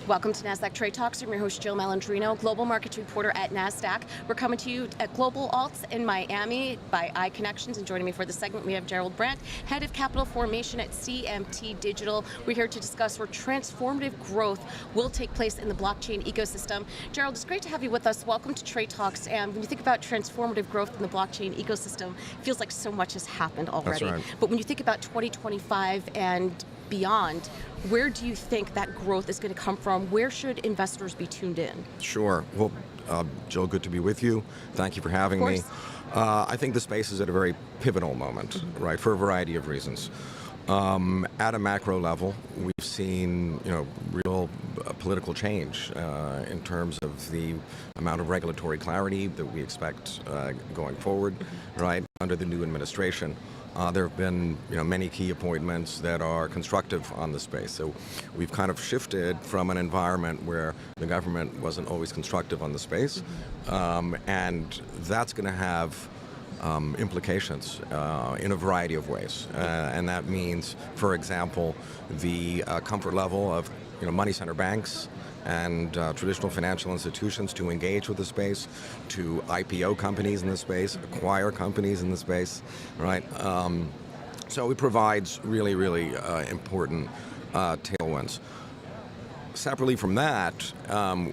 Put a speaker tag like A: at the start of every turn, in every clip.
A: Welcome to Nasdaq TradeTalks. I'm your host, Jill Malandrino, global markets reporter at Nasdaq. We're coming to you at Global Alts in Miami by iConnections, and joining me for the segment, we have Gerald Brant, head of capital formation at CMT Digital. We're here to discuss where transformative growth will take place in the blockchain ecosystem. Gerald, it's great to have you with us. Welcome to TradeTalks. And when you think about transformative growth in the blockchain ecosystem, it feels like so much has happened already.
B: That's right.
A: But when you think about 2025 and beyond, where do you think that growth is going to come from? Where should investors be tuned in?
B: Sure. Well, Jill, good to be with you. Thank you for having me. I think the space is at a very pivotal moment, right, for a variety of reasons. At a macro level, we've seen, real political change in terms of the amount of regulatory clarity that we expect going forward, right, under the new administration. There have been, many key appointments that are constructive on the space. So we've kind of shifted from an environment where the government wasn't always constructive on the space, and that's going to have implications in a variety of ways. And that means, for example, the comfort level of money center banks and traditional financial institutions to engage with the space, to IPO companies in the space, acquire companies in the space, right? So it provides really, really important tailwinds. Separately from that,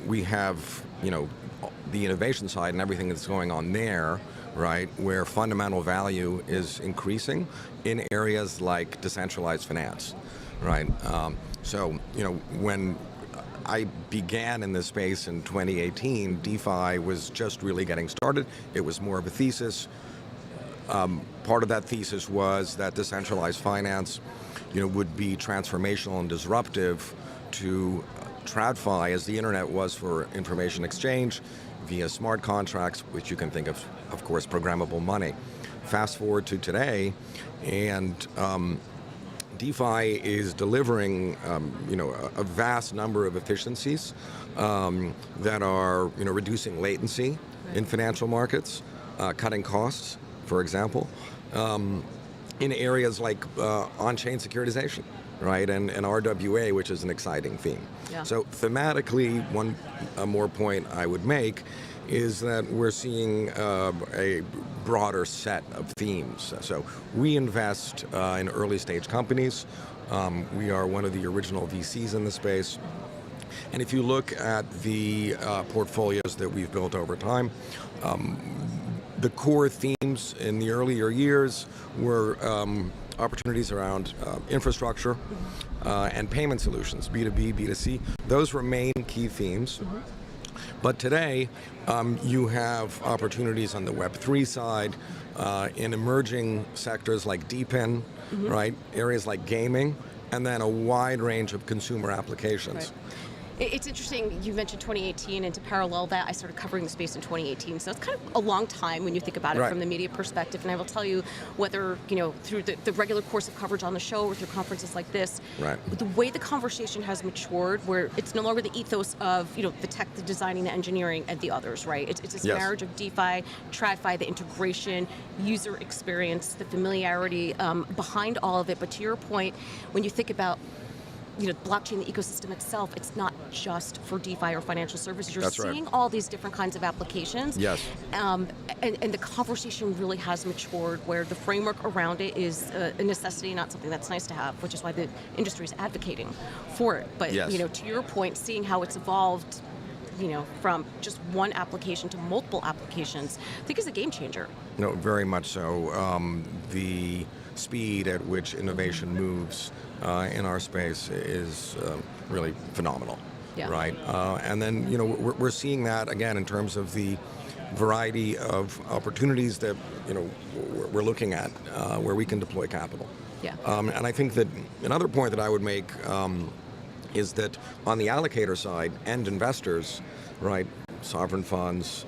B: we have, the innovation side and everything that's going on there, right, where fundamental value is increasing in areas like decentralized finance, right? So, when I began in this space in 2018, DeFi was just really getting started. It was more of a thesis. Part of that thesis was that decentralized finance, would be transformational and disruptive to TradFi as the internet was for information exchange via smart contracts, which you can think of course, programmable money. Fast forward to today, and DeFi is delivering, a vast number of efficiencies that are, reducing latency in financial markets, cutting costs, for example, in areas like on-chain securitization, right, and RWA, which is an exciting theme.
A: Yeah.
B: So thematically, one more point I would make is that we're seeing a broader set of themes. So we invest in early stage companies. We are one of the original VCs in the space. And if you look at the portfolios that we've built over time, the core themes in the earlier years were opportunities around infrastructure and payment solutions, B2B, B2C. Those remain key themes. But today, you have opportunities on the Web3 side, in emerging sectors like DePIN, right? Areas like gaming, and then a wide range of consumer applications.
A: Right. It's interesting, you mentioned 2018, and to parallel that, I started covering the space in 2018, so it's kind of a long time when you think about it from the media perspective, and I will tell you, whether, through the regular course of coverage on the show or through conferences like this, the way the conversation has matured, where it's no longer the ethos of, the tech, the designing, the engineering, and the others, right? It's this marriage of DeFi, TradFi, the integration, user experience, the familiarity behind all of it, but to your point, when you think about blockchain, the ecosystem itself, it's not just for DeFi or financial services. You're seeing all these different kinds of applications.
B: Yes.
A: And the conversation really has matured where the framework around it is a necessity, not something that's nice to have, which is why the industry is advocating for it. But, to your point, seeing how it's evolved, from just one application to multiple applications, I think is a game changer.
B: No, very much so. The speed at which innovation moves in our space is really phenomenal, right? And then, we're seeing that again in terms of the variety of opportunities that, we're looking at where we can deploy capital.
A: Yeah.
B: And I think that another point that I would make is that on the allocator side, end investors, right, sovereign funds,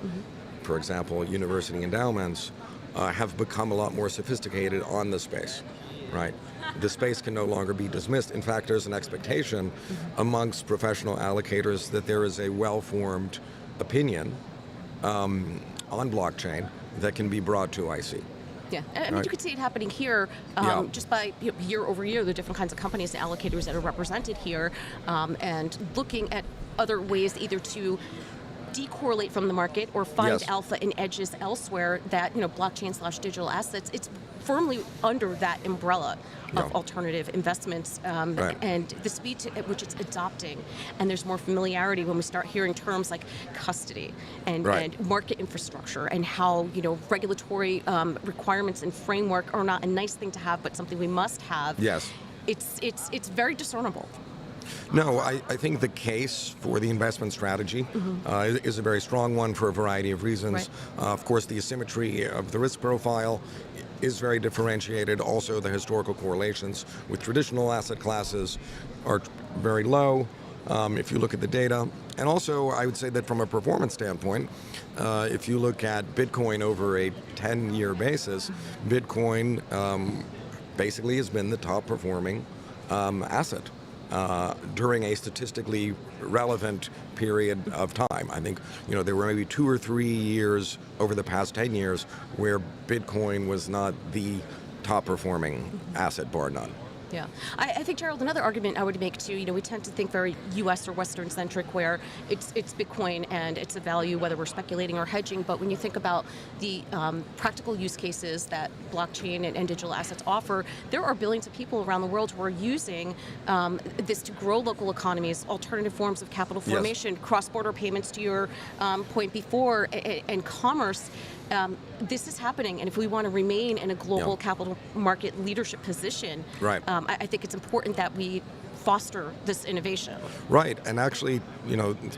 B: for example, university endowments, have become a lot more sophisticated on the space, right? The space can no longer be dismissed. In fact, there's an expectation amongst professional allocators that there is a well-formed opinion on blockchain that can be brought to IC.
A: Yeah, I mean, you could see it happening here just by year over year, the different kinds of companies and allocators that are represented here, and looking at other ways either to decorrelate from the market or find alpha and edges elsewhere that, blockchain/digital assets, it's firmly under that umbrella of alternative investments, and the speed at which it's adopting. And there's more familiarity when we start hearing terms like custody and market infrastructure, and how, regulatory requirements and framework are not a nice thing to have, but something we must have.
B: Yes.
A: It's very discernible.
B: No, I think the case for the investment strategy is a very strong one for a variety of reasons.
A: Right.
B: Of course, the asymmetry of the risk profile is very differentiated. Also, the historical correlations with traditional asset classes are very low if you look at the data. And also, I would say that from a performance standpoint, if you look at Bitcoin over a 10-year basis, Bitcoin basically has been the top performing asset during a statistically relevant period of time. I think, there were maybe 2 or 3 years over the past 10 years where Bitcoin was not the top performing asset, bar none.
A: Yeah, I think, Gerald, another argument I would make too, we tend to think very U.S. or Western centric, where it's Bitcoin and it's a value, whether we're speculating or hedging. But when you think about the practical use cases that blockchain and digital assets offer, there are billions of people around the world who are using this to grow local economies, alternative forms of capital formation, cross-border payments, to your point before, and commerce. This is happening, and if we want to remain in a global capital market leadership position, I think it's important that we foster this innovation. Right,
B: and actually,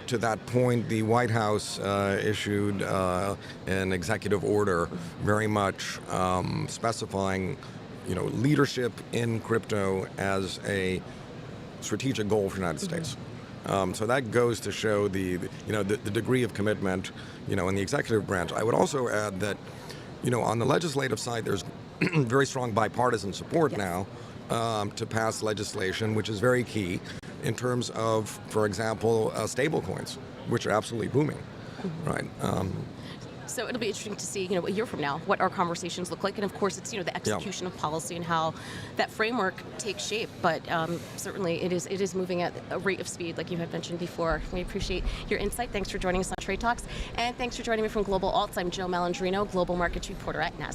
B: to that point, the White House issued an executive order very much specifying, leadership in crypto as a strategic goal for the United States. So that goes to show the degree of commitment, in the executive branch. I would also add that, on the legislative side, there's very strong bipartisan support now to pass legislation, which is very key in terms of, for example, stable coins, which are absolutely booming, right?
A: So it'll be interesting to see, a year from now, what our conversations look like. And of course, it's, the execution of policy and how that framework takes shape. But certainly it is moving at a rate of speed, like you had mentioned before. We appreciate your insight. Thanks for joining us on Trade Talks. And thanks for joining me from Global Alts. I'm Jill Malandrino, Global Markets Reporter at Nasdaq.